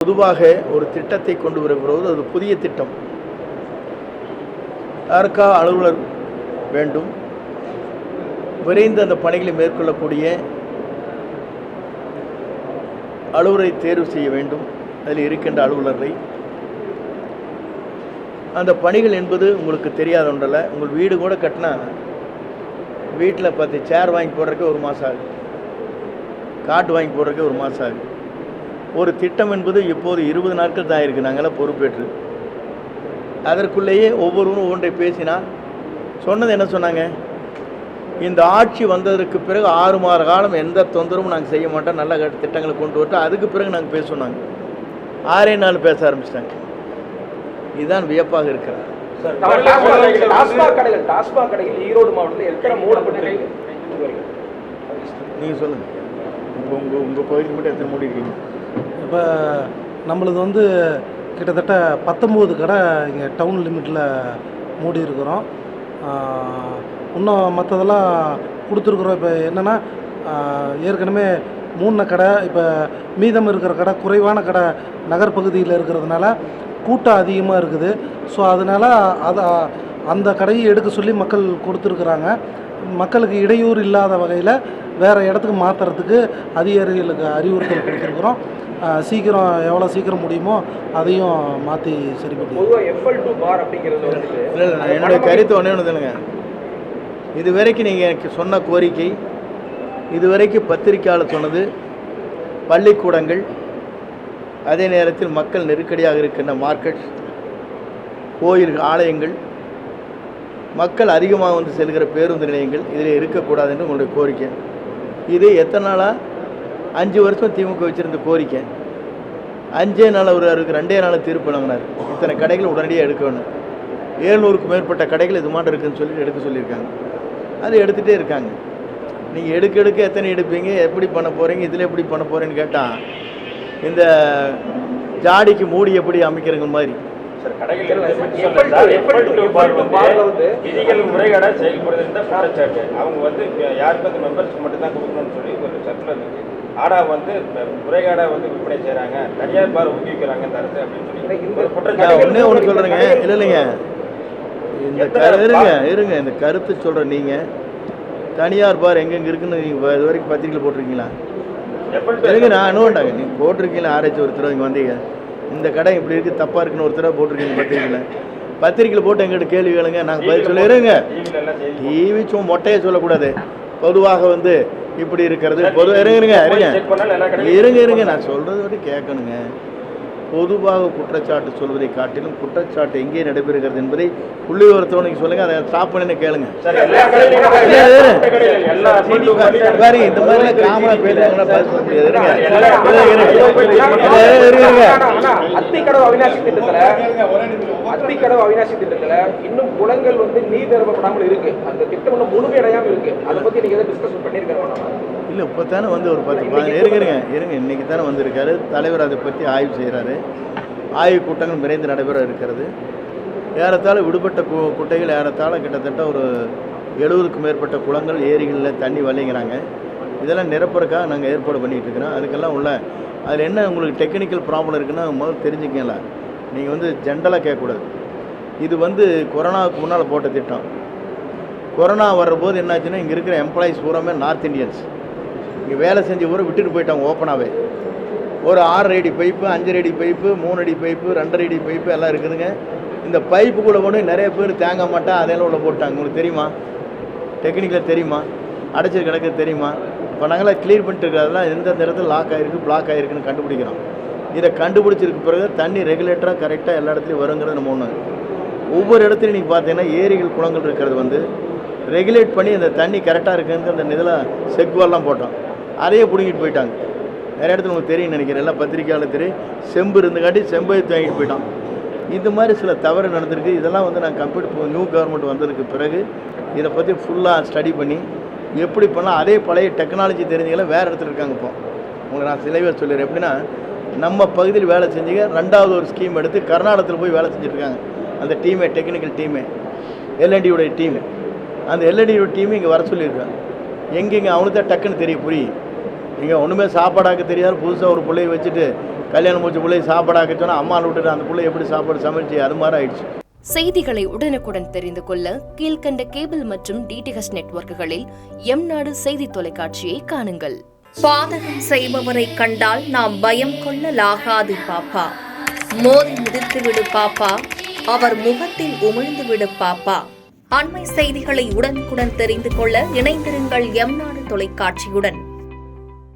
பொதுவாக ஒரு திட்டத்தை கொண்டு வரும்போது அது புதிய திட்டம். யாருக்காக அலுவலர் வேண்டும், விரைந்து அந்த பணிகளை மேற்கொள்ளக்கூடிய அலுவலரை தேர்வு செய்ய வேண்டும். அதில் இருக்கின்ற அலுவலரை அந்த பணிகள் என்பது உங்களுக்கு தெரியாத ஒன்றல்ல. உங்கள் வீடு கூட கட்டினா வீட்டில் 10 சேர் வாங்கி போடுறதுக்கு 1 மாதம் ஆகுது, காட்டு வாங்கி போடுறதுக்கு 1 மாதம் ஆகுது. ஒரு திட்டம் என்பது இப்போது 20 நாட்கள் தான் இருக்குது. நாங்களாம் பொறுப்பேற்று அதற்குள்ளேயே ஒவ்வொருவரும் ஒன்றை பேசினால் சொன்னது என்ன சொன்னாங்க, இந்த ஆட்சி வந்ததற்கு பிறகு 6 மாத காலம் எந்த தொந்தரவும் நாங்கள் செய்ய மாட்டோம், நல்ல திட்டங்களை கொண்டு வரட்டும், அதுக்கு பிறகு நாங்கள் பேச சொன்னாங்க. 6 நாள் பேச ஆரம்பிச்சிட்டாங்க. இதுதான் வியப்பாக இருக்கிறது. டாஸ்மாக் கடைகள் ஈரோடு மாவட்டத்தில் எத்தனை மூடப்பட்டிருக்கு? நீங்கள் சொல்லுங்கள், உங்கள் பகுதிக்கு மட்டும் எத்தனை மூடி இருக்கீங்க? இப்போ நம்மளது கிட்டத்தட்ட 19 கடை இங்கே டவுன் லிமிட்டில் மூடி இருக்கிறோம். இன்னும் மற்றதெல்லாம் கொடுத்துருக்குறோம். இப்போ என்னென்னா ஏற்கனவே மூணு கடை, இப்போ மீதம் இருக்கிற கடை, குறைவான கடை நகர்பகுதியில் இருக்கிறதுனால கூட்டம் அதிகமாக இருக்குது. ஸோ அதனால் அந்த கடையை எடுக்க சொல்லி மக்கள் கொடுத்துருக்குறாங்க. மக்களுக்கு இடையூறு இல்லாத வகையில் வேறு இடத்துக்கு மாற்றுறதுக்கு அதிகாரிகளுக்கு அறிவுறுத்தல் கொடுத்துருக்குறோம். சீக்கிரம் எவ்வளோ சீக்கிரம் முடியுமோ அதையும் மாற்றி சரி பண்ணி. இல்லை, என்னுடைய கருத்து ஒன்று தானுங்க. இது வரைக்கும் நீங்கள் எனக்கு சொன்ன கோரிக்கை, இதுவரைக்கும் பத்திரிக்கையாளர் சொன்னது பள்ளிக்கூடங்கள், அதே நேரத்தில் மக்கள் நெருக்கடியாக இருக்கின்ற மார்க்கெட், கோயில்கள், ஆலயங்கள், மக்கள் அதிகமாக வந்து செல்கிற பேருந்து நிலையங்கள் இதில் இருக்கக்கூடாது என்று உங்களுடைய கோரிக்கை. இது எத்தனை நாளாக 5 வருஷம் திமுக வச்சுருந்த கோரிக்கை. 5 நாள் அவருக்கு 2 நாள் தீர்ப்பு வழங்கினார். இத்தனை கடைகள் உடனடியாக எடுக்க வேணும். 700க்கும் மேற்பட்ட கடைகள் இது மாதிரி இருக்குதுன்னு சொல்லி எடுக்க சொல்லியிருக்காங்க. அது எடுத்துகிட்டே இருக்காங்க. நீங்கள் எடுக்க எத்தனை எடுப்பீங்க, எப்படி பண்ண போகிறீங்க, இதில் எப்படி பண்ண போகிறேன்னு கேட்டால் இந்த ஜாடிக்கு மூடி எப்படி அமைக்கிறங்க மாதிரி விதிகள் முறைகேட செயல்படுது குற்றச்சாட்டு. அவங்க வந்து யாருக்கு வந்து மெம்பர்ஸ்க்கு மட்டும்தான் கொடுக்கணும்னு சொல்லி ஒரு சர்க்குலர் இருக்கு. ஆடா வந்து முறைகேடா வந்து விற்பனை செய்யறாங்க, தனியார் பார் ஊக்குவிக்கிறாங்க இந்த அரசு அப்படின்னு சொல்லி குற்றச்சாட்டு. ஒன்னே ஒன்று சொல்றேங்க, இல்லைங்க, இருங்க இந்த கருத்து சொல்கிறேன். நீங்கள் தனியார் பார் எங்கெங்கே இருக்குன்னு நீங்கள் இது வரைக்கும் பத்திரிக்கையில் போட்டிருக்கீங்களா? இருங்க, நான் அனுவண்டாங்க. நீங்கள் போட்டிருக்கீங்களா? ஆராய்ச்சி ஒருத்தர் இங்கே வந்தீங்க, இந்த கடை இப்படி இருக்குது, தப்பாக இருக்குன்னு ஒருத்தராக போட்டிருக்கீங்க பத்திரிக்கையில் போட்டு எங்கிட்ட கேள்வி கேளுங்க, நாங்கள் பதில் சொல்லிடுங்க. டிவி சும்மா மொட்டையை சொல்லக்கூடாது. பொதுவாக வந்து இப்படி இருக்கிறது இருங்க நான் சொல்கிறது வந்து கேட்கணுங்க. பொதுவாக குற்றச்சாட்டு சொல்வதை காட்டிலும் குற்றச்சாட்டு எங்கே நடைபெறுகிறது என்பதை புள்ளி விவரத்தோடு நீங்கள் சொல்லுங்கள். அதை ஸ்டாப் பண்ணி கேளுங்க. பாருங்க, இந்த மாதிரிலாம் காமனாக பேசுறாங்கன்னா பேச முடியாது. அத்திக்கடவு அவிநாசி திட்டத்துல இன்னும் குளங்கள் வந்து நீர் நிரப்பப்படாமல் இருக்கு. அந்த திட்டம் இன்னும் முழுமையடையாமல் இருக்கு. அதை பத்தி நீங்க எதாவது டிஸ்கஷன் பண்ணியிருக்காங்க? இல்லை, இப்போ தானே வந்து ஒரு 10 இருங்க இன்றைக்கி தானே வந்திருக்காரு தலைவர். அதை பற்றி ஆய்வு செய்கிறாரு. ஆய்வு கூட்டங்கள் விரைந்து நடைபெற இருக்கிறது. ஏறத்தாழ விடுபட்ட குட்டைகள் ஏறத்தாழ கிட்டத்தட்ட ஒரு 70க்கும் மேற்பட்ட குளங்கள், ஏரிகளில் தண்ணி வலிங்கிறாங்க. இதெல்லாம் நிரப்புறதுக்காக நாங்கள் ஏற்பாடு பண்ணிகிட்டு இருக்கிறோம். அதுக்கெல்லாம் உள்ள அதில் என்ன உங்களுக்கு டெக்னிக்கல் ப்ராப்ளம் இருக்குன்னா முதல்ல தெரிஞ்சுக்கல. நீங்கள் வந்து ஜென்ரலாக கேட்கக்கூடாது. இது வந்து கொரோனாவுக்கு முன்னால் போட்ட திட்டம். கொரோனா வர்றபோது என்னாச்சுன்னா இங்கே இருக்கிற எம்ப்ளாயிஸ் பூராமே நார்த் இந்தியன்ஸ் இங்கே வேலை செஞ்சு பூரா விட்டுட்டு போயிட்டாங்க. ஓப்பனாகவே ஒரு 6 அடி பைப்பு, 5 அடி பைப்பு, 3 அடி பைப்பு, 2.5 அடி பைப்பு எல்லாம் இருக்குதுங்க. இந்த பைப்பு கூட கொண்டு நிறைய பேர் தேங்க மாட்டா அதெல்லாம் உள்ள போட்டாங்க. உங்களுக்கு தெரியுமா? டெக்னிக்கலாக தெரியுமா? அடைச்சி கிடக்க தெரியுமா? இப்போ நாங்களாம் க்ளீன் பண்ணிட்டு இருக்கிறதெல்லாம் எந்தெந்த இடத்துல லாக் ஆகிருக்கு, பிளாக் ஆகிருக்குன்னு கண்டுபிடிக்கிறோம். இதை கண்டுபிடிச்சிருக்கு பிறகு தண்ணி ரெகுலேட்டராக கரெக்டாக எல்லா இடத்துலையும் வருங்கிறது நம்ம ஒன்று. ஒவ்வொரு இடத்துலையும் நீங்கள் பார்த்தீங்கன்னா ஏரிகள், குளங்கள் இருக்கிறது வந்து ரெகுலேட் பண்ணி அந்த தண்ணி கரெக்டாக இருக்குன்னு அந்த இதில் செக்வால்லாம் போட்டோம். அதையே பிடிங்கிட்டு போயிட்டாங்க. நிறைய இடத்துல உங்களுக்கு தெரியும் நினைக்கிறேன், எல்லாம் பத்திரிக்கையாளர் தெரியும். செம்பு இருந்துக்காட்டி செம்பை வாங்கிட்டு போயிட்டோம். இந்த மாதிரி சில தவறு நடந்திருக்கு. இதெல்லாம் வந்து நான் கம்ப்யூட்டர் நியூ கவர்மெண்ட் வந்ததுக்கு பிறகு இதை பற்றி ஃபுல்லாக ஸ்டடி பண்ணி எப்படி பண்ணலாம். அதே பழைய டெக்னாலஜி தெரிஞ்சவங்களாம் வேறு இடத்துல இருக்காங்க. இப்போ உங்களுக்கு நான் சில பேர் சொல்லிடுறேன். எப்படின்னா, நம்ம பகுதியில் வேலை செஞ்சுங்க 2வது ஒரு ஸ்கீம் எடுத்து கர்நாடகத்தில் போய் வேலை செஞ்சுட்ருக்காங்க. அந்த டீமே, டெக்னிக்கல் டீமே, எல்என்டியோடைய டீமு. அந்த எல்என்டியோட டீமு இங்கே வர சொல்லியிருக்காங்க. எங்கெங்கே அவனுக்கு தான் டக்குன்னு தெரியும், புரியும். நீங்கள் ஒன்றுமே சாப்பாடாக்க தெரியாது, புதுசாக ஒரு பிள்ளையை வச்சுட்டு கல்யாணம் முடிச்ச பிள்ளையை சாப்பாடாக்க சொன்னால் அம்மா விட்டுட்டு அந்த பிள்ளை எப்படி சாப்பாடு சமைச்சு அது மாதிரி ஆயிடுச்சு. செய்திகளை உடனுக்குடன் தெரிந்து கொள்ள கீழ்கண்ட கேபிள் மற்றும் டிடிஹெச் நெட்வொர்க்குகளில் எம்நாடு செய்தி தொலைக்காட்சியை காணுங்கள். பாதகம் செய்பவரை கண்டால் நாம் பயம் கொள்ளலாகாது பாப்பா. மோதி மிதித்து விடு பாப்பா, அவர் முகத்தில் உமிழ்ந்து விடு பாப்பா. அண்மை செய்திகளை உடனுக்குடன் தெரிந்து கொள்ள இணைந்திருங்கள் எம்நாடு தொலைக்காட்சியுடன்.